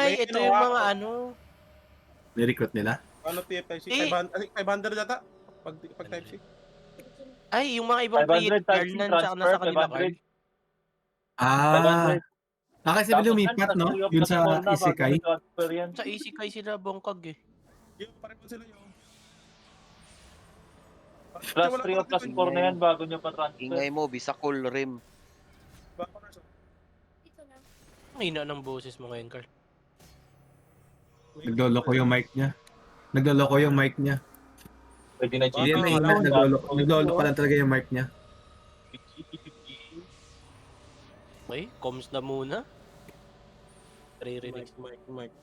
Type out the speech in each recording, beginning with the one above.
Ay, ito yung mga ano. Ni-recruit nila? Ano type C? Eh. 500 yata? Pag type C? Ay, yung mga ibang 500 player, type C Garland, tsaka transfer, nasa kanila card. 500. Ah, 500. kasi bigla Tapos yan, lumipat, plus no? 3 of Yun the sa small na bago Isekai. nag-transfer yan. Sa Isekai sila bongkag eh. Yung pareho sila yung. Plus 3 of the score na yan bago niya pa-transfer. Ingay mo, Bisakol, Rim. Ang hina ng boses mo ngayon, Carl. Nagloloko yung mic niya. Nagloloko yung mic niya. Pwede na Hindi GP. na ina, nagloloko lang talaga yung mic niya. Okay, comms na muna. Ririnig. Mike.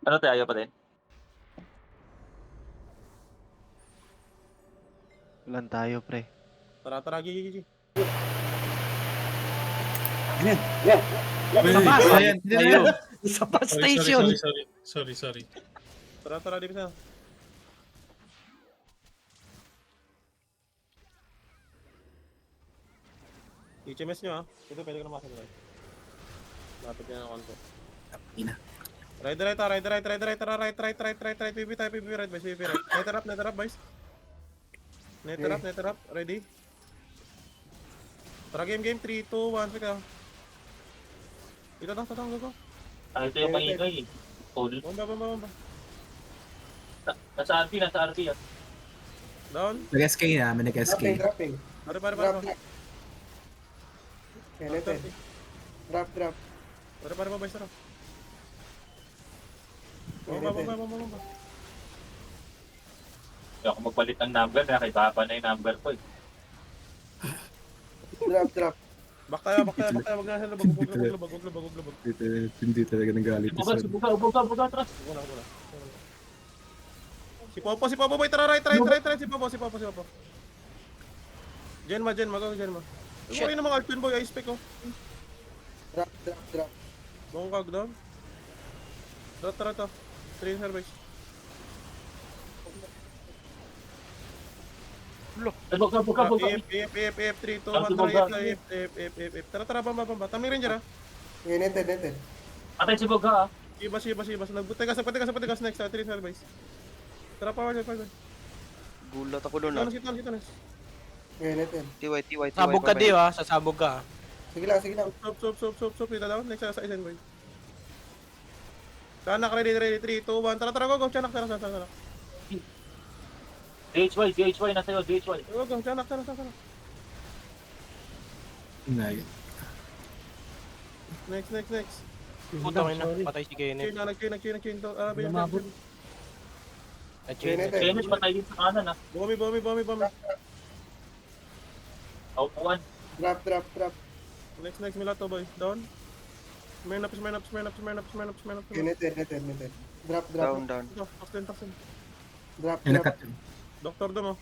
Ano tayo, ayaw pa din? Ulan tayo, pre. Tara, gigi. Ayan, Tayo. Sa bus station. Sorry. Tara, di bisa. HMS nyo ah. Ito pwede ko na makasal. Lapit yan ang konto. Ina. Right, PB tayo, PB right, boys, PB right. Netter up, boys. Netter up, ready? Tara, game, 3, 2, 1, pick up. Tatang, go. Ito yung maingay eh. Hold. Bomba. Nasa RP yan. Down. Nag-SK na, may nag-SK. Dropping. Pare. Kaya Drop. Pare, boys, tara. Bomba. Hindi ako magpalit ng number, kaya kay Papa na yung number ko eh. Drop. Back tayo, wag na sila, wag lubog. Hindi talaga nagalit. Buga, atras. Wala. Si Popo, boy, tara, right, si Popo. Genma, go. Yung mga mga Alpine boy, ice pick oh. Drop. Bongkag down. Tara to. 3 service. Buga. F, 3, 2, 1, F. Tara, bamba. Taming ranger ah. Neted. Atay si Buga ah. Ibas. Nagbutegas, next, 3 service. Tara, power. Gulat ako doon, ah. Sit down. Neted. TY. Sabog ka Dio ha, sasabog ka. Sige lang. Soup. Dito down, next sa isen boy. Chanak, ready, 3, 2, 1. Tara, go. Chanak, tara. DHY, nasa iyo, DHY. Go, Chanak. Inay. Next. Putang ina, patay si Kenneth. Nag-chain to. Kenneth patay din sa kanan ah. Bumi. Aupuan. Drop. Next, Milato boy. Down. Smear up. Neted. Drop. Down. Toxin. Drop. Inakat. Doktor do mo.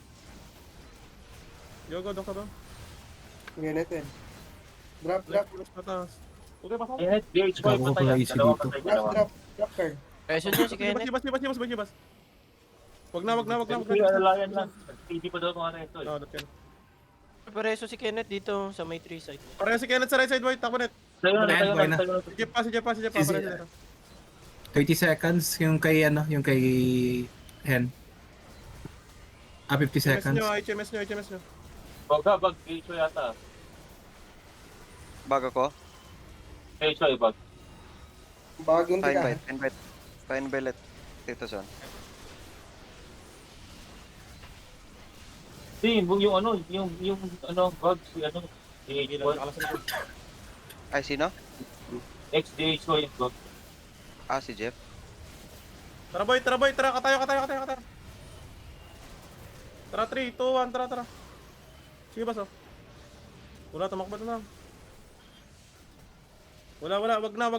Yogo, doktor do. Neted. Drop. Patas. Okay, pasok. Kenneth, DHY Bago ko patay pala yan. isip Dalawa dito. patay, dalawa. Drop card. Peso niya si Kenneth. Bas. Wag na. Hindi, alalayan lang. TV pa daw mga resto eh. No, that can. Pareso si Kenneth dito sa may 3 side. Pareho si Kenneth sa right side, boy. Takbo net. Tayo na. Si Jeff pa. Pareho sila. 30 seconds yung kay Hen. 50 seconds. HMS nyo. Baga, bag, DHY yata. Bago ko. DHY, bag. Bagong Fine belt. Tito Son. Yung bag, si DHY. Ay, sino? Ex-DHY yung bag. Si Jeff. Tara boy. Katayo. Tara, 3, 2, 1, tara. Sige ba, so? Wala, tumakbo na lang. Wala, wag na.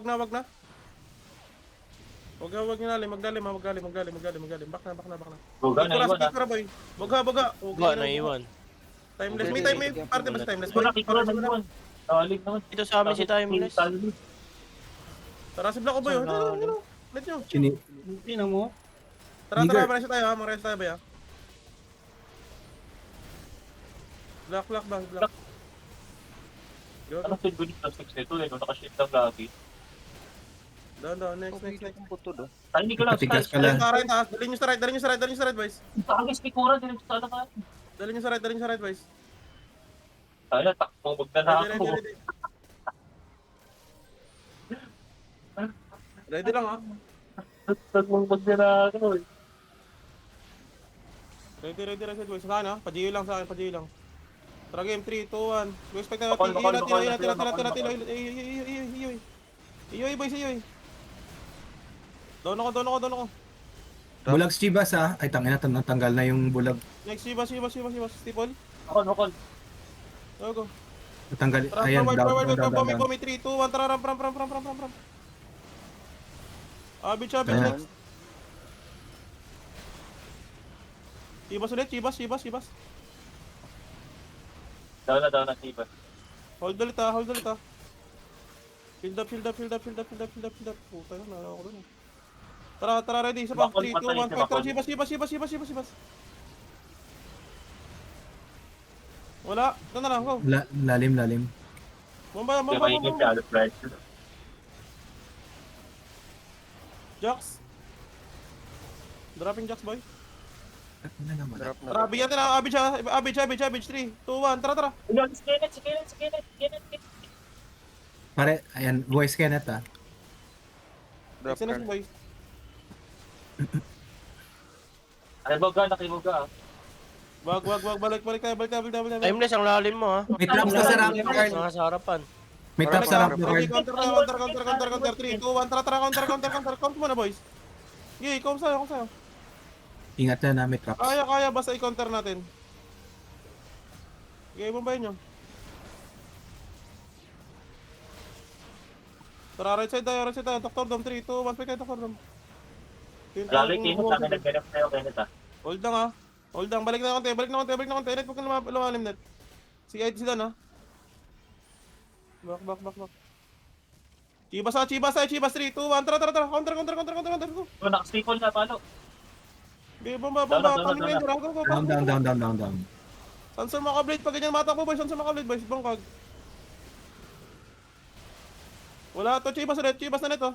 Wag nyo nalim, magdalim. Back na. Buga na iwan ah. Tara boy. Boga. Buga na iwan. Timeless, may parte ba sa timeless? Buga, kikura na iwan. Talig naman. Dito sa amin si Timeless. Tara, si Black boy. Let nyo. Sino mo? Tara, maresyo tayo ha. Maresyo tayo ba ya? Black. Ano feed ko dito? 6 nito eh. Nung nakashift lang lagi. Down. Next. Timing ko lang. Patigas Sky. pala. Taray, taas. Dalhin nyo sa right, boys. Takagis pikuran. Diretso sa alaman. Dalhin nyo sa right, boys. Tayo na, takbo magdala Ready, ako. ready. Ready lang, ha? Takbo magdala ako. Ready, boys. Sa akin, ha? Pa-GA lang sa akin, pa-GA lang. Tara, game 3, 2, 1. Go expect na Bakal, natin. bakal, Iyoy, boys, iyoy. Down ako. Bulag Chivas ah. Ay, tangina, natanggal na yung bulag. Next, Shibas. Stipol. Bakal. Go. Natanggal. Tara, Ayan, forward. down. Bombi, 3, 2, 1. Tara, ram. Abich, Ayan. next. Shibas ulit, Shibas. Down na, Tiba. Hold ulit, ha. Field up. Puta na, nalawa ko dun. Tara, ready. Isa pa. Bakal, 3, 2, 1, patay, 5. Tara, Shibas. Wala. Ito na lang, go. Lalim. Bomba. Kaya mainit siya, alas right. Jax. Dropping Jax, boy. Ano naman? Drop na. Tara, bigyan natin ang Abich. 3, 2, 1. Tara. Si Kenneth. Pare, ayan, voice Kenneth ah. Drop Next, card. boy. Nakibuga. Wag. Balik tayo. Timeless, ang lalim mo ha. May traps na sa rapid card. Mga sa harapan. May traps sa rapid card. Counter. 3, 2, 1. Tara. Count mo na, boys. Okay, count sa'yo. Ingat na may traps. Kaya. Basta i-counter natin. Okay, bombayin nyo. Tara, right side tayo. Dr. Dom, 3, 2, 1. Pwede kayo, Dr. Dom. Lalo yung Kenneth, sabi nag-ganap sa'yo, Kenneth ah. Hold lang, ha. Balik na konti. Net, huwag ka lumalim, net. Si Dan, ha. Back. Chibas, 3, 2, 1. Tara. Counter. So, nakastaple na, paano? Okay, bomba. Down. Paling na yun. Go. Down. Sansor makablade. Pag ganyan matakbo, boys. Sansor makablade, boys. Bangkag. Wala to. Chibas na net, oh.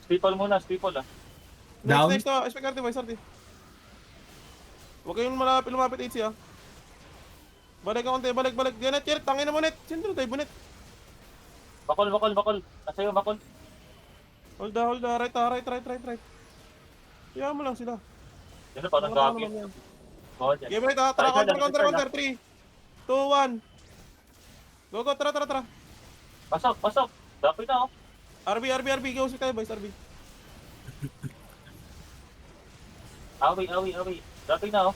Staple muna ah. Down. Next, expect RT, boys. RT. Huwag kayong lumapit 8C, ha. Balik ka konti. Net. Tangin na mo, net. Sino tayo, bunet? Bakol. Nasa'yo, bakol. Hold da. Right. Iyahan mo lang sila. Yan na, parang Mga tao gagi. naman yan. Oh, dyan. Game right, ha. Tara, counter. 3, 2, 1. Go. Tara. Pasok. Dapat na, oh. RB. Go, si tayo, boys. RB. Awi. Dapat na, oh.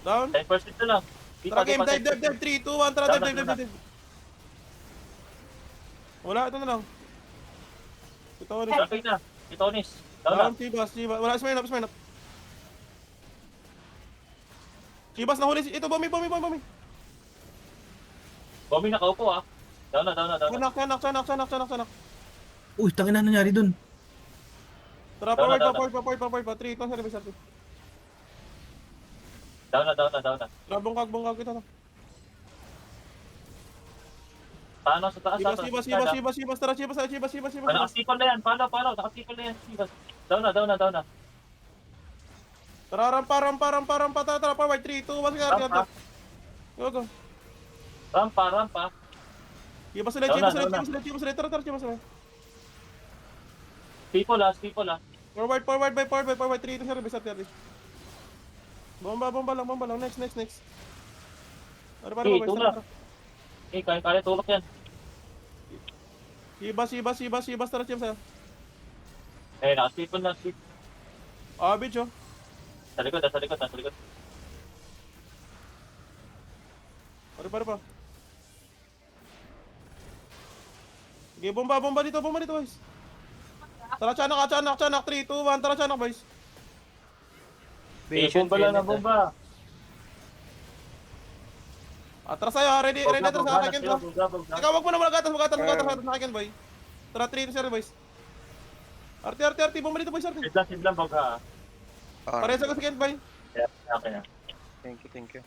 Down. 10% na lang. Tara, game. Dive. 3, 2, 1. Tara, dive. Wala, ito na lang. Ito ulit. Dapat na. Itonis. Down na. Down, Chibas. Wala, smain up. Chibas, nahuli. Ito, bombi. Bombing nakaupo, ah. Down na. Canak. Uy, tangin na nangyari dun. Tara, Down na. forward pa. 3, 2, 1. Down na. Tara, bungkag kita na. Paano sa taas? Chibas. Tara, Chibas. Nakastipon na yan. Paano? Nakastipon na yan. Down na. Tara, rampa. Tara, forward. 3, 2, 1. Rampa. Go. Rampa. Chibas Down na. Tara, Chibas ulit. People ah. Forward. 3, 2, 1. Bomba lang. Next. Para, Okay, boys. tulak. Tara. Kaya tulak yan. Chibas. Tara, Chibas. Nakastipon na. Abich, oh. Sa likod. Para pa. Okay, bomba dito, boys. Tara, Chanak. 3, 2, 1. Tara, Chanak, boys. Bomba lang na bomba. Atras tayo, ha. Ready atras sa akin to. Teka, wag mo na magatas sa akin, boy. Tara, 3, 2, 0, boys. RT, bomba dito, boys, RT. Sidlan, baga. Pares ako sa second, boy. Okay na. Thank you.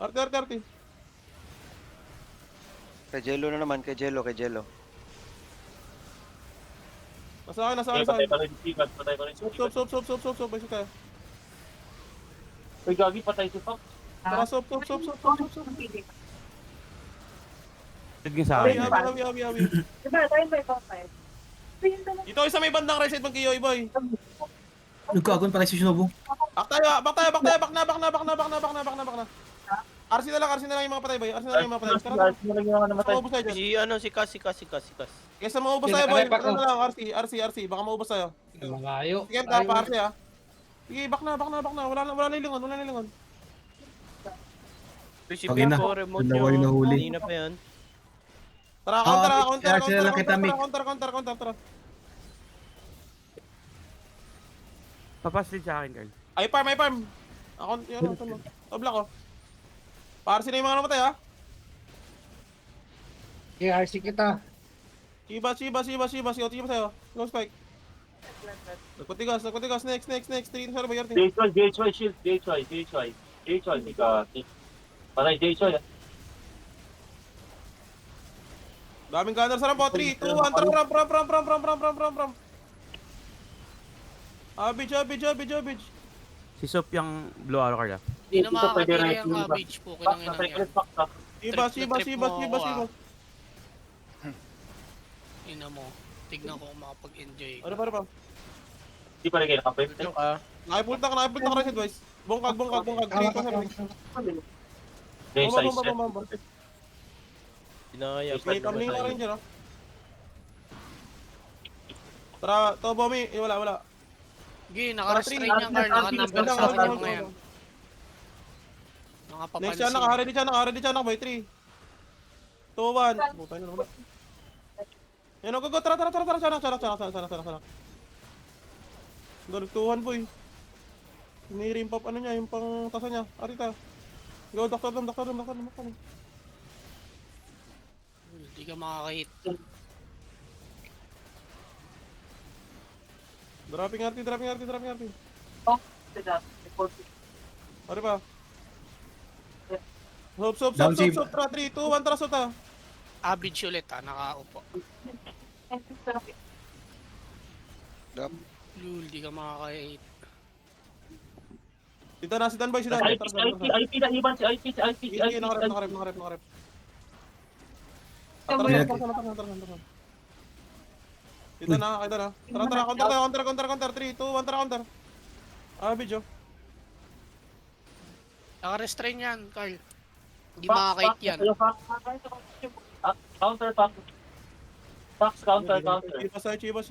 RT. Kay Jello na naman, kay Jello. Nasa akin, nasa Okay, akin. patay pa rin si Stevens. Patay pa rin si Sop. Stevens. Basic tayo. Uy, gagi, patay si Fox. Tara, sop. Sige sa Abi. Diba, tayo ba ikaw tayo? Dito isa may bandang right side ng Kiyoy, boy. Nagkagon pala si Shinobu. Back tayo. Back na. RC na lang yung mga patay, boy. RC na lang yung mga patay. Tara. Ano lang yung namatay? Maubos tayo dyan. Si Kas. Kesa maubos tayo, boy. Ano na lang, RC. Baka maubos tayo. Malayo. Sige, pa RC ha. Sige, back na. Wala na ilingon. Si Okay na. Pempo, remote Dalawa yung nyo. nahuli. Kanina pa yan. Tara, counter. Papaslid sa akin, Carl. Ay, farm. Ako, yun, Tobla ko. RC na yung mga namatay, ha. KRC kita. Shiba sa'yo. Go spike. Nagpatigas. Next. 3 na ba yartin? JHY shield. JHY. Patay JHY. Daming gunner sa rampo. 3, 2, 1, tara, ram. Abidge. Si Sop yung blue arrow, Carl. Hindi na makakatira yung cabbage po. Kinang ina yan. Shiba. Ina mo. Tignan ko kung makapag-enjoy. Ano pa? Di pa rin kayo nakapay. Ano ka? Nakipulta ka rin, boys. Bungkag. 3, 2, 7. Day size. Bomba. Dinaya. May tumbling na rin dyan, ha. Tara, to, Bomi. Wala. Sige, naka-restrain yan, Carl. Naka-number sa akin yung ngayon. Next Nakapapansin. siya, naka-ready siya, boy. 3, 2, 1. Butay na wala. Yan, go. Tara. Sana. Dalutuhan, boy. Ni-rim pop, ano niya, yung pang tasa niya. Arita. Go, doktor. Hindi ka makakahit. Dropping RT. Ano pa? Sop. Down si- Tara, 3, 2, 1, tara, sota. Average ulit nakaupo. Drop. Lul, di ka makakahit. Dito na, si Dan, boy. IP na iban si IP. Nakarep. Tara. Dito na. Tara, counter. 3, 2, 1, tara, counter. Video. Naka-restrain yan, Carl. Hindi makakahit yan. Counter. Fox counter. Chibas.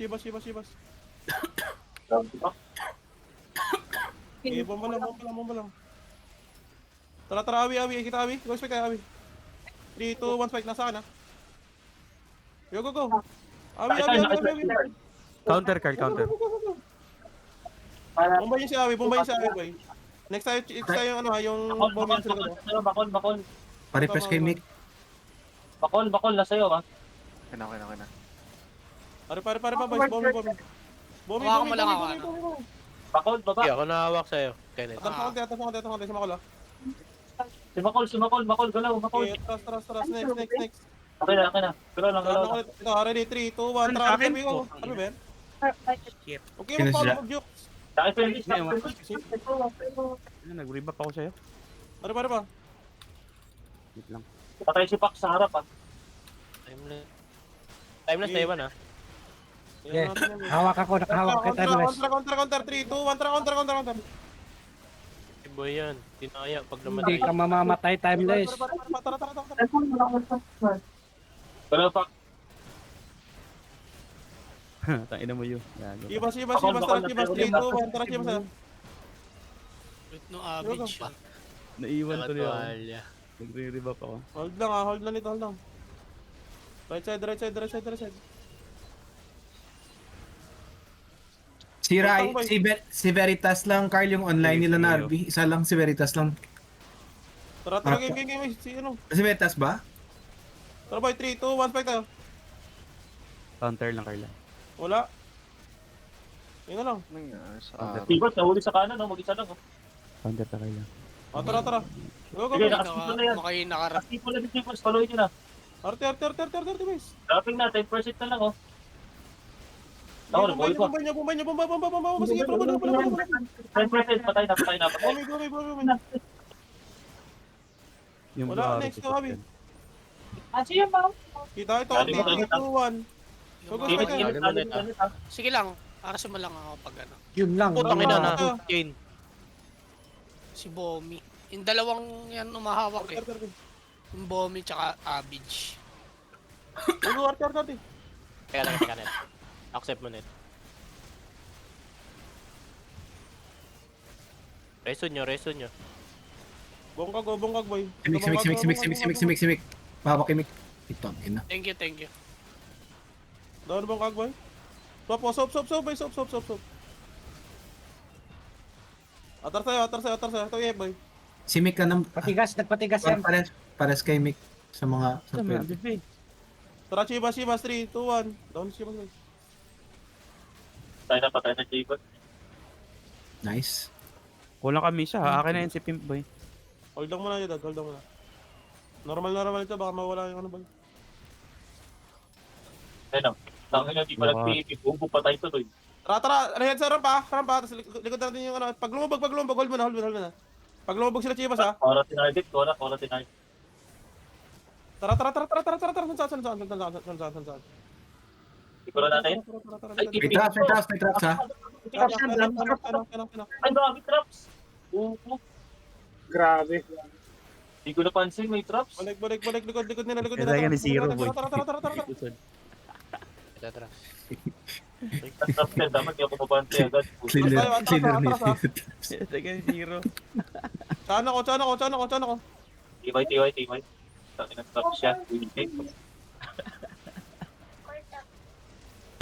Bomba lang. Tara, Awi. Kita, Awi. Go, spike tayo, Awi. 3, 2, 1, spike. Nasa akin, ha. Go. Awi. Counter, Carl, counter. Bomba yun si Awi, boy. Next tayo yung yung bomba yun sila. Bakol. Pare-press kay Mick. Bakol na sa'yo, ha? Okay na. Pare, boys. Bomba. Hawakan mo lang ako, ano? Bakol, baba. Sige, ako nahawak sa'yo, Kenneth. Atas mo konti, si Makol, ha. Si Makol, galaw, Makol. Okay, tras. Next. Okay na. Galaw lang. Ito, ready, 3, 2, 1, tara. Ano ba yan? Okay, Sino mag-follow, siya? mag-juke. Saka finish na. Nag-rebap ako sa'yo. Pare pa. Wait lang. Patay si Fox sa harap, ha? Timeless na iwan, ha? Yeah. Hawak ako, nakahawak kita, Wes. Counter, 3, 2, 1, tara, counter. Si Boy yan. Dinaya pag Hindi namatay. ka mamamatay, timeless. Tara. Galaw, Fox. Tangina mo yun. Gago. Ibas, tara, 3, 2, 1, tara, Chibas. Wait, no average yan. Naiwan tuloy ako. Tuwalya. Nagre-rebap ako. Hold lang nito. Right side. Si Veritas lang, Carl, yung online nila na RB. Isa lang si Veritas lang. Tara, game. Si ano? Si Veritas ba? Tara, boy, 3, 2, 1, spike tayo. Counter lang, Carl. Wala. Yun na lang. Ibot, nahuli sa kanan, no? Mag-isa lang, oh. Counter ka, Carl. Tara. Go. Sige, Baka kayo nakarap. Tipo na si Fox, follow nyo na. Arte, boys. Dropping na, 10% na lang, oh. Ako, Bombay ball niyo, ko. bombay niyo, bomba. Sige, bro, bro. Friend, patay na, patay na, patay. Bombay. Yung Wala, Blue next Arrow to Abi. yan. Ano yan, ma'am? Kita ito, Dali mo, 3, 2, 1. Go, go, Game, go. game, Dali mo na ito. Sige lang. Para sumalang ako pag ano. Yun lang. Putang ina na. Ah. Chain. Si Bomi. Yung dalawang yan umahawak eh. Yung Bomi tsaka Abidge. Go, Arte. Teka lang. Accept mo net. Reso nyo. Bongkag, boy. Simik. Papakimik. Ito, ina. Thank you. Down bongkag, boy. Soap, boy. Soap. Atar sa'yo. Ito, boy. Simik ka ng... Nagpatigas yan. Pares kay Mick sa mga... Sa Tama, pwede. Bibi. Tara, Chivas, 3, 2, 1. Down, Chivas, boy. Patay na, Jacob. Nice. Kulang kami siya, ha? Akin na yun si Pimp Boy. Hold lang muna yun, Dad. Hold lang muna. Normal ito. Baka mawala yung ano, boy. Ayun, tangin na, di pa nag-PAP. Bubo patay to, doy. Tara. Ahead sa rampa. Tapos likod natin yung ano. Pag lumubog. Hold mo na. Pag lumubog sila, Chivas, ha. Ora tinarget, ora tinarget. Tara. Saan? Siguro natin. Tara. May traps ha. Ay, grabe, traps. Grabe. Hindi ko napansin, may traps. Balik. Likod nila. Kaya ni Zero Boy. Tara. Tara. Traps yan, dapat hindi ako mabante agad. Cleaner ni Teka ni Zero. Saan ako? TY. Tangin ng traps yan.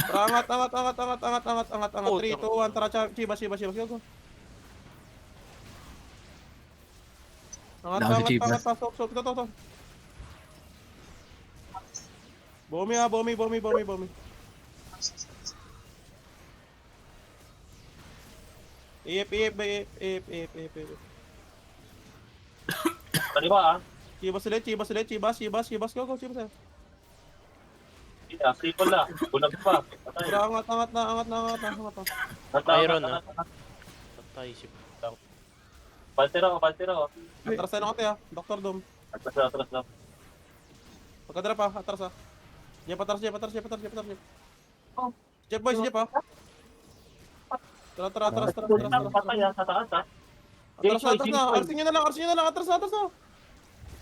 Angat. 3, 2, 1. Tara, Chivas. Go. Down si Chivas. Stop. Ito. Bomi. EF. Tani ba, ah? Chivas ulit. Go, Chivas. Hindi na, triple na. Bulag pa. Patay. Angat na. Iron, ah. Patay si Putang. Pantera ko. Atras na kate, ha. Dr. Dom. Atras na. Pagkadara pa, atras, ha. Jeff, atras. Jeff, boys, ha. Tara. Patay, ah, sa taas, ah. Atras na. Arsin nyo na lang. Atras na.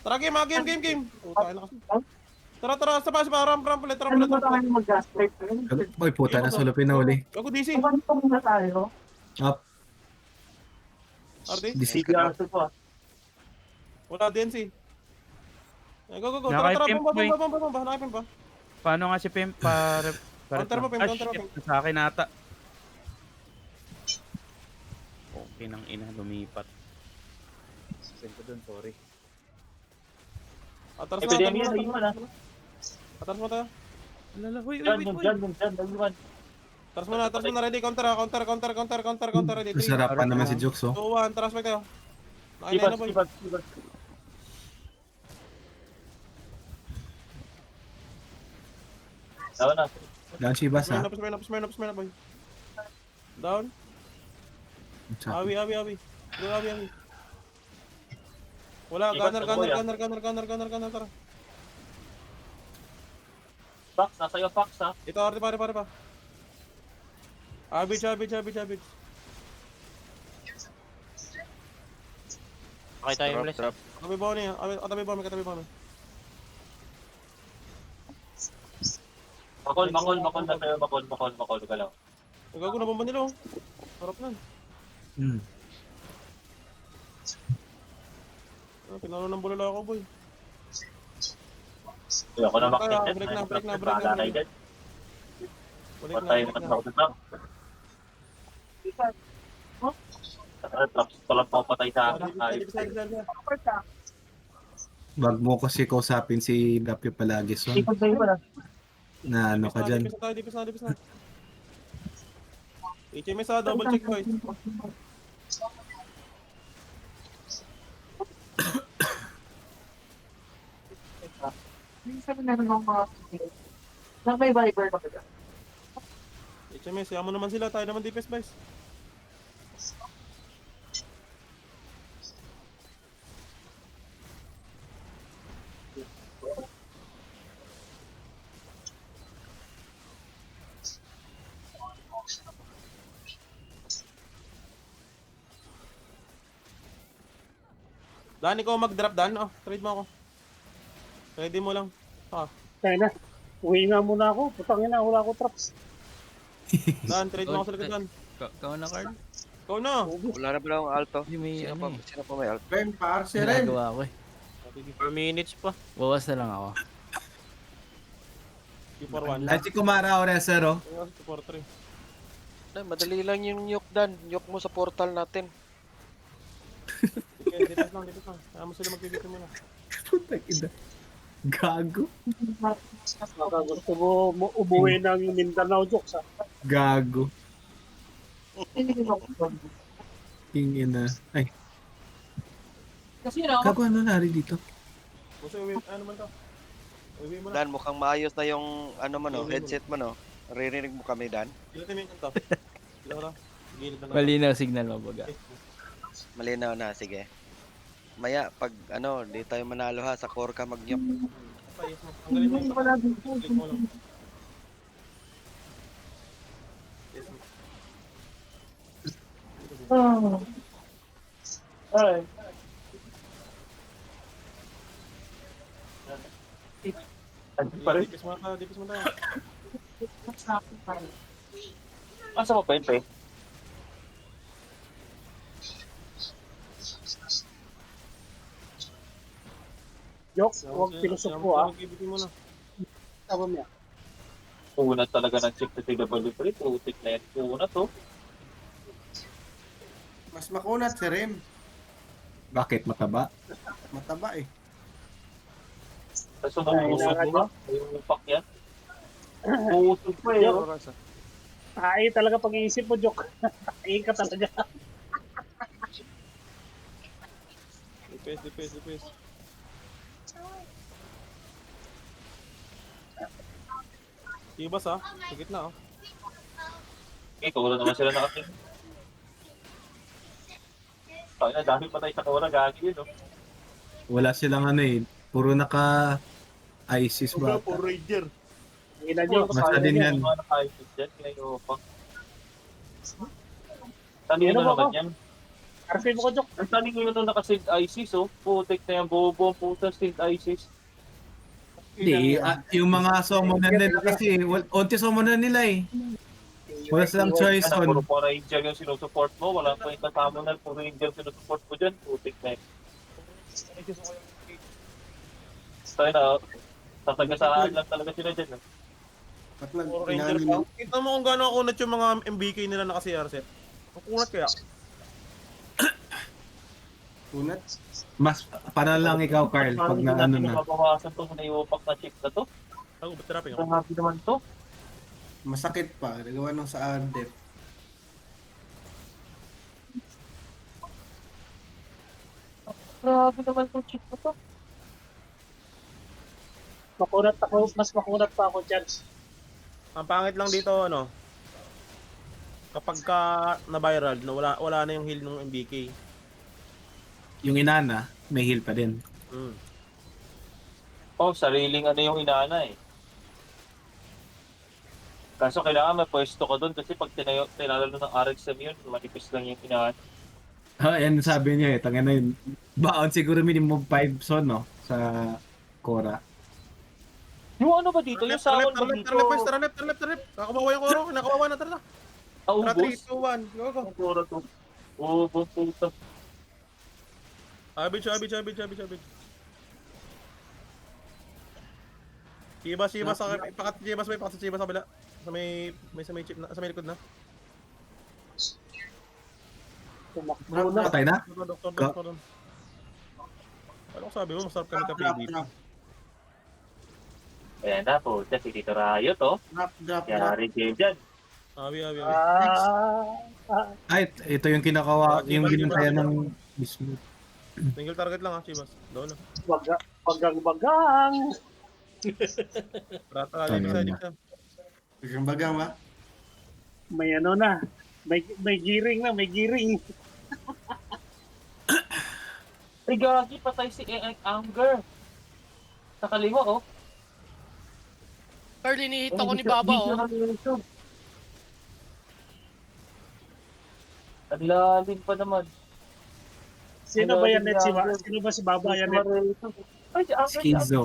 Tara, game. Tayo na kasi. Tara. Sa ramp ulit. Boy, puta na sulupin na uli. Gago, DC. Muna tayo. Up. RD. CPR pa. Wala DNC. Go. Nakay Tara. Pimp, boy. Bomba. Nakipin pa. Paano nga si Pimp? Counter mo, Pimp. Sa akin ata. Okay nang ina, lumipat. Send ko dun, sorry. Atras Epidemia, na. naging man, ah. Atras mo tayo. Alala, huy. Dyan. Atras mo na. Ready. Counter. Ready. Masarap pa naman si Jukes, 2, oh. 1. Atras mo tayo. Nakina na, boy. Sibas. Dawa na. Down Chivas, ha. Smain up, boy. Down. Awi. Go, awi. Wala, gunner. Tara. Fox, nasa iyo, Fox, ha? Ito, Arti, pare pa. Abid. Okay tayo, Mles. Katabi Bonnie, ha. Katabi Bonnie. Makol, nasa iyo, makol, galaw. Gago na bomba nila, oh. Harap na. Pinalo ng bulala ako, boy. Ayoko na makikita. Break na. Patay na ako sa traps. Tulad pa patay sa akin. Wag mo kasi kausapin si Dapyo palagi, so. Na ano ka dyan. Dipis na. HMS, ha. Double check, boys. Minsan meron akong mga may Viber ka ba dyan? HMS, kaya mo naman sila. Tayo naman DPS, boys. Dan, ikaw mag-drop, Dan. Oh, trade mo ako. Ready mo lang. Ah, Kaya na. Uwi nga muna ako. Putang ina, wala ako traps. Dan, trade mo ako sa likod, Dan. Ikaw na, Carl? Ikaw na. Wala na pala akong alto. Hindi, may Sino ano pa, eh. sino pa may alto? Rem, pa-RC Rem. Ginagawa ko eh. 4 minutes pa. Bawas na lang ako. 2-4-1. At si Kumara Oresa, oh. 2-4-3. Dan, madali lang yung nuke, Dan. Nuke mo sa portal natin. Sige, dito lang, dito lang. Kaya mo sila magbibigay muna. Putang ina. Gago. Baka gusto mo umuwi ng Mindanao jokes, ha? Gago. King ina. Ay, Kasi yun ako. gago ano nari dito? Kasi uwi, ano man to? Uwi mo na. Dan, mukhang maayos na yung ano mo no, headset mo no. Naririnig mo kami, Dan. Ilatin mo yung kanto. Ilaw na. Gilid na lang. Malinaw signal mo baga. Malinaw na, sige. Maya, pag ano, di tayo manalo ha, sa core ka mag-nuke. Payos mo. Ang galing mo yung kanto. Click mo lang. Yes, mo. Oh. Ay. Dipis mo na, dipis mo na. Asa mo pa yun, pre? Jokes, huwag pilusok po, ha? Magbibigay mo na. Tama niya. Una talaga ng chip sa TW pre. Putik na yan. Una to. Mas makunat si Rem. Bakit mataba? Mataba eh. Tapos umuusog mo ba? Yung pack yan. Umuusog pa eh. oh. Ay, talaga pag-iisip mo, Jok. Ay, ka talaga. Dipis. Ibas ha, sa gitna oh. Okay, kawala naman sila nakatin. Ay na, dami pa tayo sa kawala. Gagi yun, oh. Wala silang ano eh. Puro naka ISIS ba? Ranger. Hindi na, Jok. Basta din yan. Mga naka-ISIS dyan, kinayo pa. Tanin Ano na ba naman ako? yan. Arfin mo ko, Jok. Ang tanin ko na naka-Silt ISIS, oh. Putik na yan, bobo, puta, Silt ISIS. Hindi, yung mga summonan nila kasi, onti summonan nila eh. Wala silang choice Puro on. po Ranger yung sinusupport mo, wala pa yung kasama na puro Ranger sinusupport mo dyan, putik na yan. Tayo na, tatagasaan lang talaga sila dyan. eh. Patlag, Puro Ranger pa. Kita mo kung gano'n kunat yung mga MBK nila naka CR set. Ang kunat kaya. kunat. Mas para lang ikaw, Carl, pag na ano na. Mabawasan to sa naiupak na chip na to. Ako, ba't trapping Ang ako? happy naman to. Masakit pa. Nagawa nung sa Ardep. Grabe naman itong chip ko to. Makunat ako, mas makunat pa ako dyan. Ang pangit lang dito, ano, kapag ka na-viral, no, wala na yung heal ng MBK. Yung inana, may heal pa din. Mm. Oh, sariling ano yung inaana eh. Kaso kailangan may pwesto ka doon kasi pag tinalo ng RXM yun, manipis lang yung inaana. Ah, yan sabi niya eh, tanga na yun. Baon siguro minimum 5 son, no? Sa Cora. Yung ano ba dito? Yung sound ba dito? Tarlep. Nakabawa yung koro, nakabawa na tara. Tara, 3, Naubos? 2, 1, go. Ang kura to. Oo, puta. Abid. Chibas, ipakat Chibas sa kabila. Sa may chip na, sa may likod na. Tumakbo na. Patay na? Doktor. Ano ko sabi mo, masarap kami ka PvP. Ayan na po, si Tito Rayo to. Drop. Yari kayo dyan. Abi. Ay, ito yung kinakawa, yung ginantayan ng mismo. Single target lang ha, Chibas. Doon na. Bagang. Rata, Ano lagi na? Bagang ba? May ano na. May gearing na, may gearing. Ay, gagi, patay si Anger. Sa kaliwa, oh. Carl, inihit ako ni Baba, oh. Ang lalim pa naman. Sino ba yan, Net? Sino ba si Baba yan, Net? Ay, si Anger. Schizo.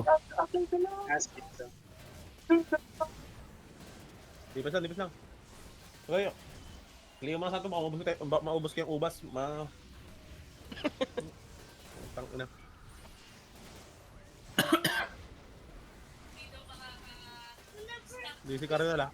Lipas lang. Okay. Liga mo na sa ito, maubos ko yung ubas. Tangina. Di si Cardinal ah.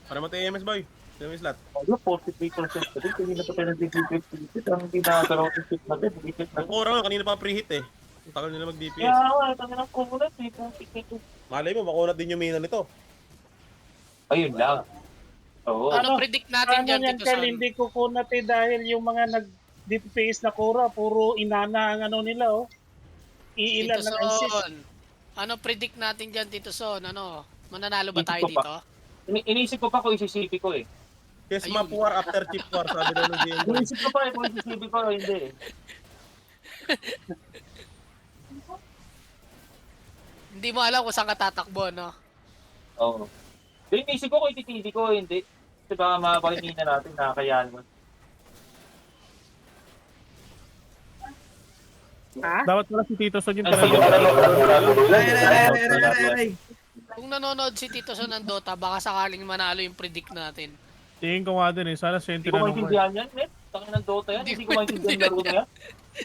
Para mo tayo EMS boy. Sino yung slot? Ano, 43% pa din. Hindi na ito pinag-DPS. Ang hindi nakakaraw ng tip natin. Ang Cora nga, kanina pa preheat eh. Ang tagal nila mag-DPS. Kaya nga, ito na ng kumulat eh. Malay mo, makunat din yung mina nito. Ayun lang. Oo. Ano predict natin dyan, yan, Tito Carl, Son? hindi ko kunat dahil yung mga nag-DPS na Cora, puro inana ang ano nila, oh. Iilan Tito ng assist. Son, ano predict natin dyan, Tito Son? Ano, mananalo ba tayo dito? Inisip ko pa kung isisipi ko eh. Yes, Ayun. map war after chip war, sabi daw ng GM boy. Inisip ko pa eh kung isisipi ko o hindi eh. Hindi mo alam kung saan ka tatakbo, no? Oo. Inisip ko kung ititili ko o hindi. Kasi baka mapalimina natin, nakakayaan mo. Dapat pala si Tito Son yung Ay, Ay. Kung nanonood si Tito Son ng Dota, baka sakaling manalo yung predict natin. Tingin ko nga din eh. Sana siya yung Hindi ko tinanong ko. maintindihan yan, net. Tangin ng Dota yan. Hindi ko maintindihan laro na yan.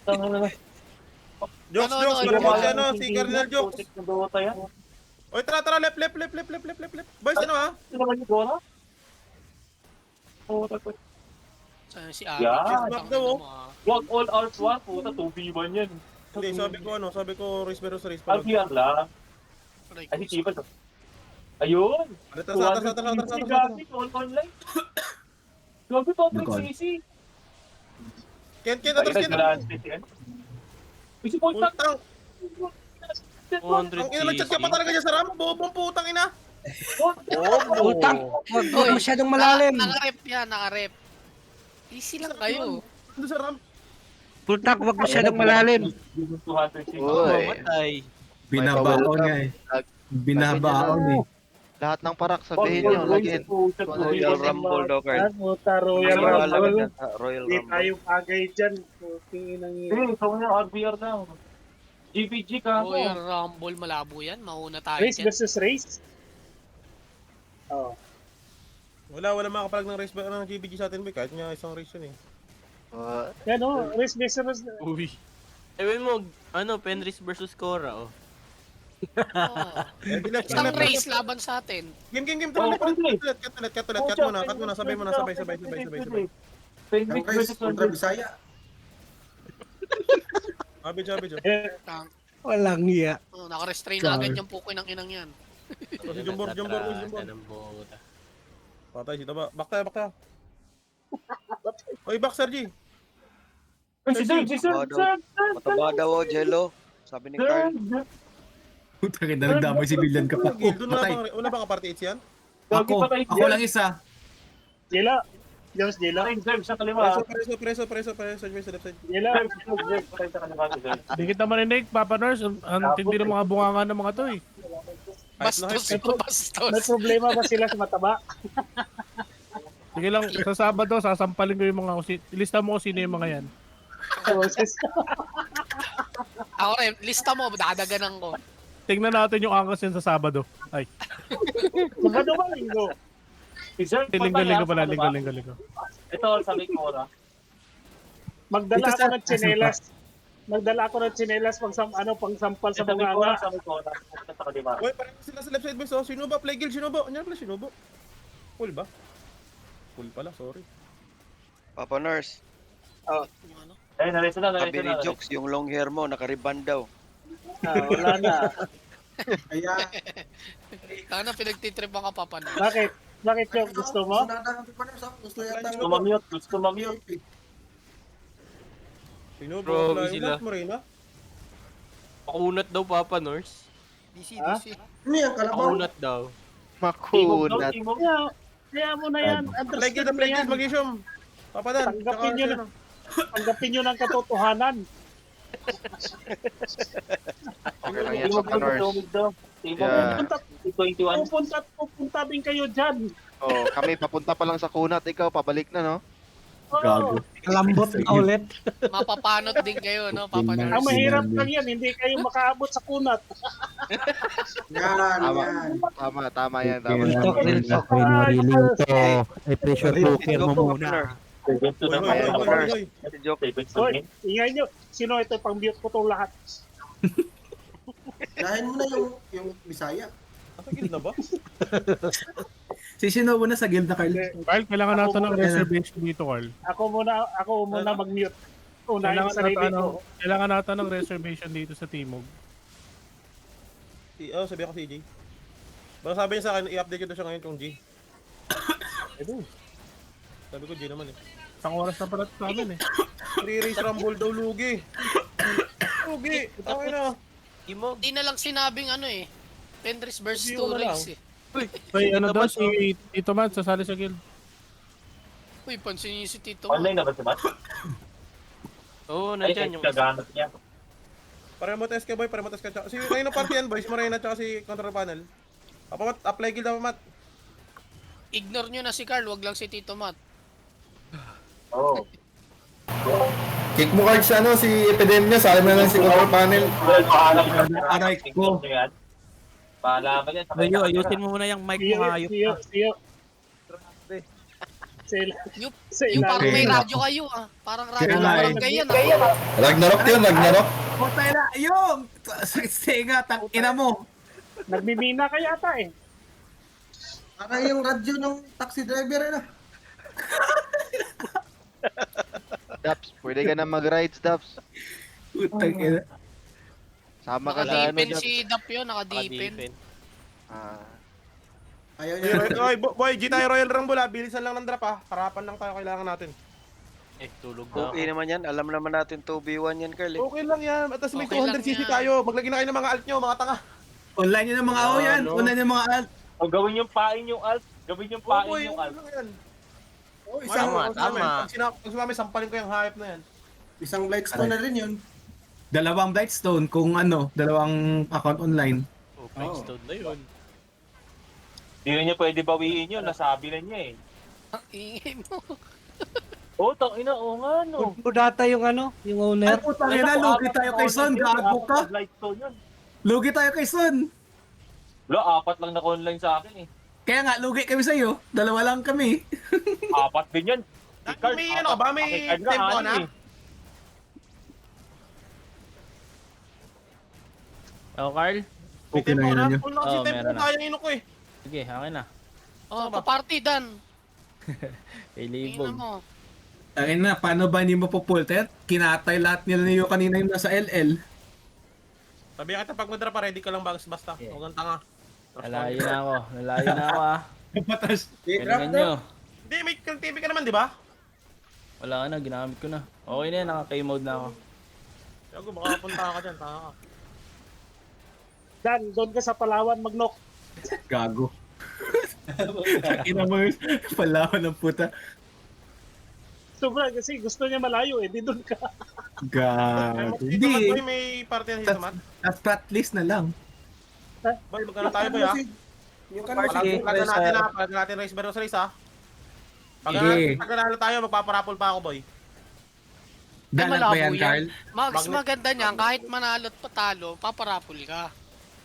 Tangin na. Jokes, Ano, jokes, ano, pero ano, ano, si Cardinal Jokes. Ng Dota yan. Oy, tara, left. Boys, ano ha? Sino naman yung Dota? Oo, tapos. Sana si Abby. Yeah. Tangina mo, ah. Wag all out one, puta 2v1 yan. Hindi, sabi ko race versus race pa. RPR lang. Aray, Ay, si Chiba to. Ayun! Atras. Gabi, all online. Gabi, Patrick Nag-on. CC. Ken, atras, Ken. Isi point lang. Putang, 200 ang ina, nag-chat ka pa talaga dyan sa RAM. Bobong putang ina. Utang! Huwag masyadong malalim. Nakarep yan, nakarep. Easy lang kayo. Ano sa RAM? Bultak, huwag masyadong malalim. 260. Mamatay. Binabaon nga eh. Binabaon eh. Lahat ng parak sabihin nyo, lagyan. Royal Rumble daw, Carl. Royal Rumble. Royal Hindi Rumble. tayo bagay dyan. Tingin ng Ito na, RBR lang. GPG ka Oh, yung Rumble, malabo yan. Mauna tayo race dyan. versus race. Oh. Wala makapalag ng race ng GBG sa atin, boy. Kahit nga isang race yun eh. Yan oh, race versus Uy. Ewan mo, Penris versus Cora, oh. Oh. Isang race laban sa atin. Game. Tara, cut muna. Sabay. Ang race kontra Bisaya. Abi. Walang iya. Oh, naka-restrain na agad yung pukoy ng inang yan. Si Jumbor. Patay si Taba. Back tayo. Oy, back, Sergi. Ay, si Sir. Mataba daw, Jello. Sabi ni Carl. Putang ina, nagdamay si Billion ka pa. Gil, doon Patay. wala bang party hits yan? Ako lang isa. Jela. Jones Jela. Sa kaliwa. Preso. Sergi sa left side. Jela. Hindi kita marinig, Papa Nurse. Ang tindi ng mga bunganga ng mga to eh. Bastos. May problema ba sila sa mataba? Sige lang, sa Sabado, sasampalin ko yung mga, lista mo kung sino yung mga yan. Ako rin, lista mo, dadaganan ko. Tingnan natin yung angkas yan sa Sabado. Ay, Sabado ba linggo? linggo pala, linggo. Ito, sabi ko na. Magdala ako ng tsinelas. Pang sampal sa mga anga. Sabi ko na. Sa kaliwa. Oy, parang sila sa left side, boys. Sino ba? Play Gil, sino ba? Ano pala, sino ba? Full ba? Full pala, sorry. Papa Nurse, Eh, narito na. sabi ni Jokes, yung long hair mo, nakariband daw. Wala na. Kaya, Sana pinagtitripan ka, Papa na. Bakit? Bakit yung gusto mo? gusto yata. Gusto mamute. Sino ba? Bro, Flying sila. Bolt mo rin, ha? Pakunat daw, Papa Nurse. DC. Ano yan, kalabaw? Pakunat daw. Makunat. Kaya mo na yan. Play guild, Understand mo play guild, yan. mag-isum. Papadan. Tanggapin nyo na. Tanggapin nyo ng katotohanan. Okay lang yan sa Tanors. Yeah. Pupunta din kayo dyan. Oh, kami papunta pa lang sa kunat, ikaw pabalik na, no? Gago. Lambot na ulit. Mapapanot din kayo, no? Papa Ang Nurse. mahirap lang yan, hindi kayo makaabot sa kunat. Yan, Tama. yan. Tama yan. Tama. Ay, pressure cooker mo muna. Hoy, ingay nyo. Sino ito? Pang-mute ko itong lahat. Dahin mo na yung Bisaya. Nasa guild na ba? Si Shinobu na sa guild na, Carl. Carl, kailangan natin ng reservation dito, Carl. Ako muna mag-mute. Unahin Kailangan sa sarili natin, ko. kailangan natin ng reservation dito sa Timog. Sabi ako si G. Baka sabi niya sa akin, i-update ko daw siya ngayon kung G. Sabi ko G naman eh. Isang oras na pala sa amin eh. 3 race rumble daw lugi. Lugi! Okay na. Timog. Di na lang sinabing ano eh. Fenris versus Hindi ko na lang. Turix eh. Ay, ano daw si Tito Man sasali sa guild. Uy, pansin niyo si Tito. Online na ba si Matt? Oo, nandyan yung... Kaganap niya. Paremotes ka boy, paremotes ka. Si kayo ng party yan boy, si Morena at si control panel. Papamat, apply guild ako Mat. Ignore nyo na si Carl, wag lang si Tito Matt. Oo. Kick mo card sa si Epidemia, sali mo na lang si control panel. Aray ko. Paala ba yan? Ayo, ayusin mo muna yung mic mo, hayop ka. Siyo. Yung parang may radyo kayo ah. Parang radyo Kaya na nga eh. barangay yan ah. Ragnarok yun, Ragnarok. Putay na, yung! Sega, ina mo. Nagmimina ka yata eh. Para yung radyo ng taxi driver na. Daps, pwede ka na mag-rides, Daps. Putang ina. Sama ka sa ano, Nakadipin Daps. si Dap yun, nakadipin. Nakadipin. Ayaw niya. Oy, boy, G tayo Royal Rumble ah. Bilisan lang ng drop ah. Harapan lang tayo kailangan natin. Tulog na ako. Okay naman yan. Alam naman natin 2v1 yan, Carl. Okay lang yan. At may Okay lang 200cc yan. tayo. Maglagay na kayo ng mga alt nyo, mga tanga. Online yun ng mga AO yan. Online yung mga alt. O gawin yung pain yung alt. Gawin yung pain Okay, yung okay alt. lang yan. Oh, isang, Tama. Pag sumami, sampalin ko yung hype na yan. isang Lightstone na rin yun. Dalawang Blightstone kung ano, dalawang account online. Oh, Blackstone na yun. Hindi na niya pwede bawiin yun. Nasabi na niya eh. Ang ingay mo. Oo, tangina, oo nga no. Data yung ano, yung Ay, owner. putang ina, lugi tayo kay Son. Gago ka. Lightstone yun. Lugi tayo kay Son. Wala, 4 lang naka-online sa akin eh. Kaya nga, lugi kami sa'yo. Dalawa lang kami. 4 din yan. May ano ba? May tempo na? Oh, Carl? May Okay tempo na na? yun. Kung lang si Oo, tempo, meron na. sayang ino ko eh. Sige, akin na. Oh, pa-party dan. Kay Tingnan Libog. mo. Ayun na, paano ba hindi mo populter? Kinatay lahat nila niyo kanina yung nasa LL. Sabi kita pag madra pa, ready ka lang basta. Yeah. Huwag kang tanga. Nalayo na ako. Nalayo na ako ah. Patas. Galingan nyo. Hindi, may TV ka naman, di ba? Wala ka na, ginamit ko na. Okay na yan, naka-K-mode na ako. Yago, baka punta ka dyan, tanga ka. Dan, doon ka sa Palawan mag-knock. Gago. Ina mo yun. Palawan ng puta. Sobra kasi gusto niya malayo eh. Di doon ka. Gago. Dito, Mat, boy, Hindi. may party na dito, Mat. At flat list na lang. Boy, magkano tayo, boy, ha? Yung kanan Sige. Pagkano natin, ha? Pagkano natin race versus race, ha? Sige. Pag nanalo tayo, magpaparapol pa ako, boy. Dalag ba yan, malabo yan. Carl? Mas Magnet. maganda niyan, kahit manalo at patalo, paparapol ka.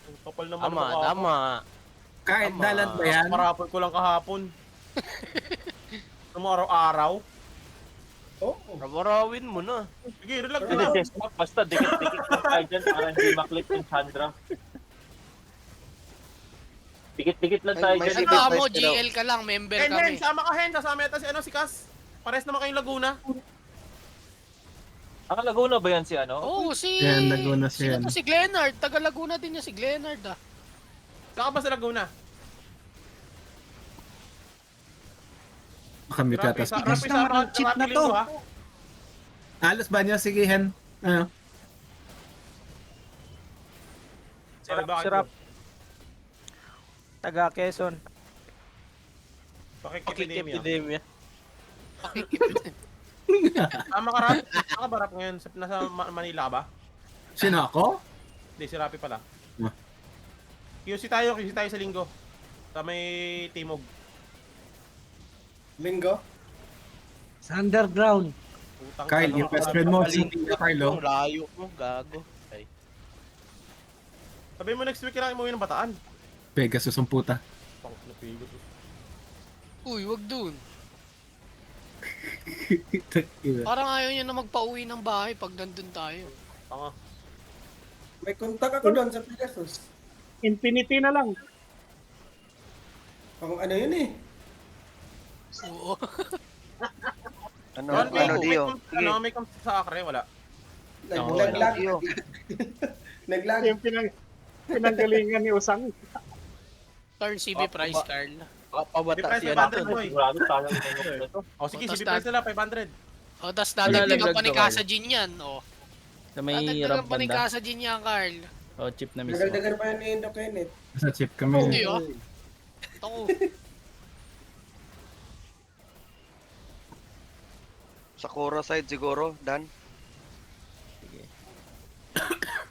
Ang kapal naman Tama, ng mukha ko. tama. Kahit Tama. dalag ba yan? Parapol ko lang kahapon. Ano mo araw-araw? Rawarawin mo na. Sige, relax na. Basta dikit-dikit lang tayo dyan para hindi maklip yung Chandra. Dikit-dikit lang tayo May dyan. sibit. Ano mo, nice ka daw. GL ka lang, member Hen, kami. sama ka, Hen. Sasama yata si, si Cas. Pares naman kayong Laguna. Ang Laguna ba yan si ano? Oo, si... Yan, Laguna siya. Sino to? Si Glenard. Taga Laguna din niya si Glenard ah. Saka ba sa Laguna? Kami tatas. Rapi sa cheat na to. Alas ba niya? Sige, Hen. Ano? Sorry, bakit? Sarap. Taga Quezon. Pakikipidemia. Pakikipidemia. Tama ka, Rap. Tama ba, Rap, ngayon? Nasa Manila ka ba? Sino ako? Hindi, si Rapi pala. Ah. QC tayo sa linggo. Sa may Timog. Linggo? Sa underground. Putang Kyle, ina, yung best friend mo, si Ang Carlo. layo mo, gago. Ay. Sabi mo next week kailangan umuwi ng Bataan. Pegasus ang puta. Pang napigot. Uy, wag dun. Parang ayaw niya na magpa-uwi ng bahay pag nandun tayo. Tanga. May kontak ako doon sa Pegasus. Infinity na lang. Pang ano yun eh. Oo. May come sa Acre, wala. Naglag. Naglag. Yung pinanggalingan ni Usang. Carl, CB price, Carl. Pabata Price siya 500 natin. boy. Sigurado tayo na ito. O sige, Tapos CB price nila 500. O, tas dadagdagan pa ni Lalaglag Casa Gin yan, o. Sa may Dadagdagan ramp pa ni banda. Casa Gin yan, Carl. O, chip na mismo. Nagaldagan pa yun ni Indo Kenneth. Sa chip kami. Hindi, oh. Ako. Sa Cora side siguro, Dan.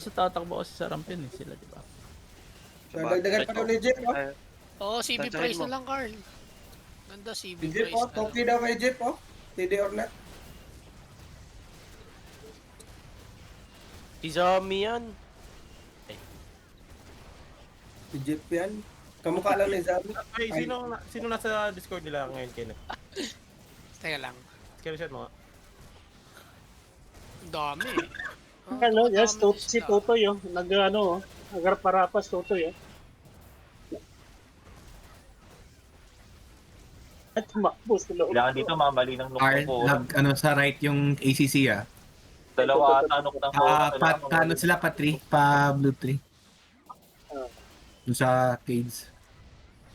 So tatakbo kasi sa ramp yun eh, sila, di ba? Nagdagdagan pa doon ni Jeff, oh. Oo, CB Tansahin price mo. na lang, Carl. Ganda, CB Si Jeff, price oh. na lang. Toki daw kay Jeff, oh. TD or not. Si Zombie yan. Si Jeff yan. Kamukha lang ni Zabi. Ay, sino nasa Discord nila ngayon, Kenneth? Teka lang. Screenshot mo nga. Ang dami eh. Hello, Ang yes, dami si isda. Totoy, oh. Agarparapas, Totoy, oh. At tumakbo sa loob. Kailangan dito mamali ng Carl, nukong sa right yung ACC ah. Dalawa tanok ng Paano sila pa 3? Pa blue 3. Dun sa cage.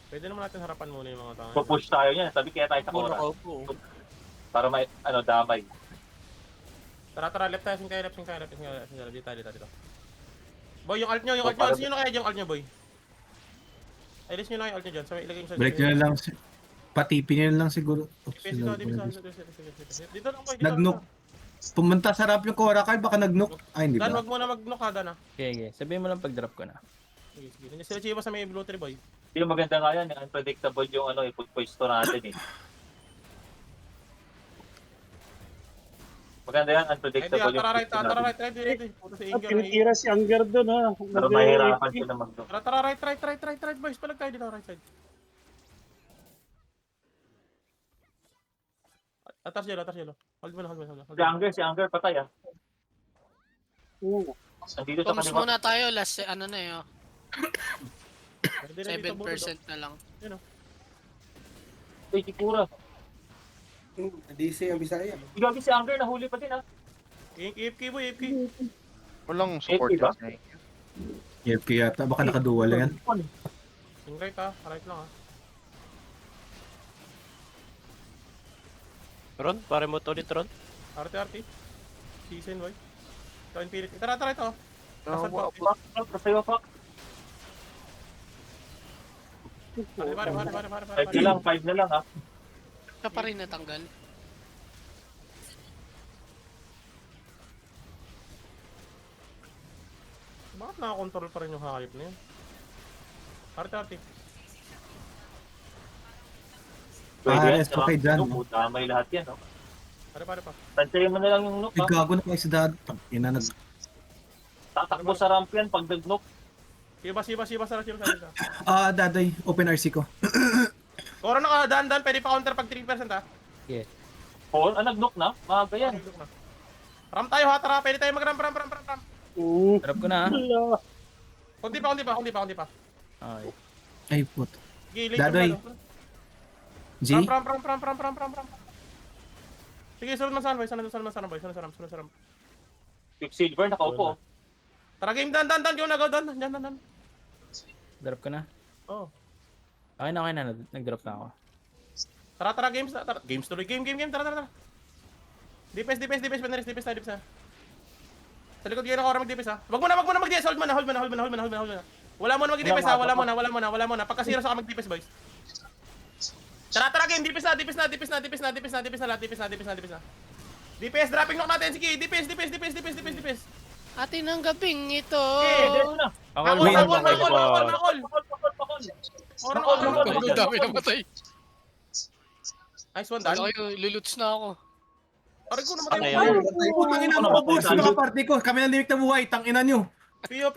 Pwede naman natin harapan muna yung mga tanga. Pupush tayo niyan. Sabi kaya tayo sa Puro Cora. ko po. Para may damay. Tara, left tayo, sing tayo. Dito. Boy, yung alt nyo. Alis nyo na kaya yung alt nyo, boy. Alis nyo na yung alt nyo dyan. So, ilagay nyo sa... Balik nyo na lang. Patipi nyo na lang siguro. Dito lang, boy. Nag-nook. Pumunta sa rap yung Cora Carl, baka nag-nook. Ay, hindi Dan, ba? wag mo na mag-knock ha, Dan ha. Okay. Sabihin mo lang pag drop ko na. Sige. Nandiyan sila Chiba sa may blue tree, boy. Yung maganda nga yan. Unpredictable yung pwesto natin eh. Maganda yan. Ay, Unpredictable yung tara pwesto natin. right. Ready. Puto si Inger. Tinitira si Anger doon, ha. Pero mahirapan sila mag-do. Tara, right, boys. Palag tayo dito, right side. Atas yelo. Hold mo na. Si Anger, patay ah. Oo. Nandito sa Coms kanila. muna tayo, last ano na yun. Ready na dito, 7% na lang. Uy, Kikura. DC ang Bisaya. Igagi si Anger, nahuli pa din ah. AFK, boy, AFK. Walang support ba? AFK yata, baka nakadual yan. Yung right ha, right lang ha. Ron, pare mo to ulit, Ron. RT. Season, boy. Ito, Infinity. Tara, ito. Nasaan po? Kasayo pa. Pare. 5 na lang ah. Ka pa rin natanggal. Bakit nakakontrol pa rin yung hayop na yun? RT. Pares, okay dyan. Damay lahat yan oh. Pare pa. Tansayin mo na lang yung nuk Ay, ah. gago na kayo sa dad. Ina, Tatakbo sa ramp yan pag nag-nuk. Siba. daday, open RC ko. Kora na ka, Dan. Pwede pa counter pag 3% ha. Paul, nag-nuk na? Maaga yan. Ram tayo ha, tara. Pwede tayo mag-ram. Drop ko na ha. Hala. Kunti pa. Okay. Ay, put. Gilid Dadoy. G? Ram. Sige, sunod man saan, boy. Sunod sa ram. Quicksilver, nakaupo. Tara, game. Dan. Go na. Dan. Drop ko na. Oh. Okay na. Nag-drop na ako. Tara, games. Games tuloy. Game. Tara. Defense. Defense tayo. Sa likod kayo na Cora mag-defense ha. Wag mo na mag-defense. Hold mo na. Wala mo na mag-DPS ha, wala mo na. Pagka zero sa ka mag-DPS boys. Tara game, DPS na. DPS, dropping knock natin, sige, DPS. Atin ang gabing ito. Makol. Ang dami namatay. Nice one, Ano Dan. kayo, luluts na ako. Aray ko namatay. Putang ina mo, boss, mga party ko. Kami na limik na buhay, tangina nyo. Pio.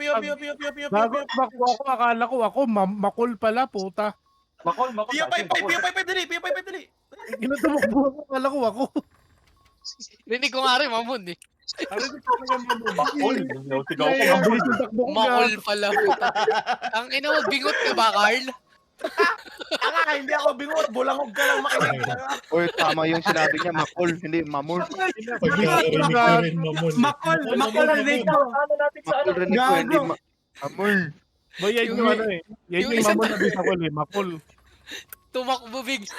Bago tumakbo ako, akala ko ako, makul pala, puta. Makol. Pio 5 dali. Ginatumakbo ako, akala ko ako. Rinig ko nga rin, Mamon eh. Ano ko talaga Makol. Sigaw ko. Ang bilis ng takbo ko, Makol gago. pala. puta. Ang ina mo, bingot ka ba, Carl? Hindi ako bingot, bulangog ka lang makinig. Oy, tama yung sinabi niya, makol, hindi mamol. Makol ang dito. Makol rin ko, hindi mamol. Boy, yan yung ano eh. Yan yung yung isa- mamon na bisa ko eh, makul. Tumakbo bigla.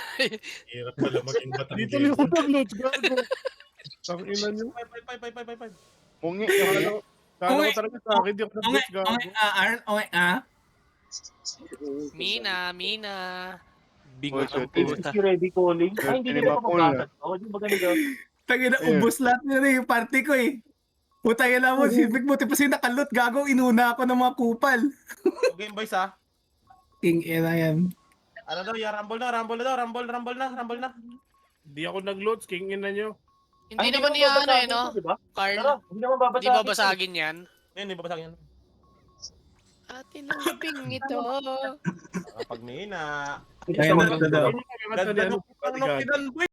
Hirap pala maging batang Dito yung ko nag-loot, gago. Ang ina nyo. 5. Mungi. Kala ko talaga sa akin, di ako nag-loot, gago. Mina. Bingo Oy, Si Ready calling. Ay, hindi na ako magkasad. Hindi ba ganito? Tangina, ubos lahat na yung party ko eh. Putang ina mo, sipig mo, tipos yung nakalot, gago, inuna ako ng mga kupal. Game boys ha. King ina yan. Ano daw, rumble na. Di ako nag-load, king ina nyo. Hindi naman niya ano eh, no? Diba? Carl, Tara, hindi naman babasagin. di ba basagin yan? Hindi babasagin yan. Atin ang gabing ito. Pag Mina. Kaya na daw. Ganda nung boy.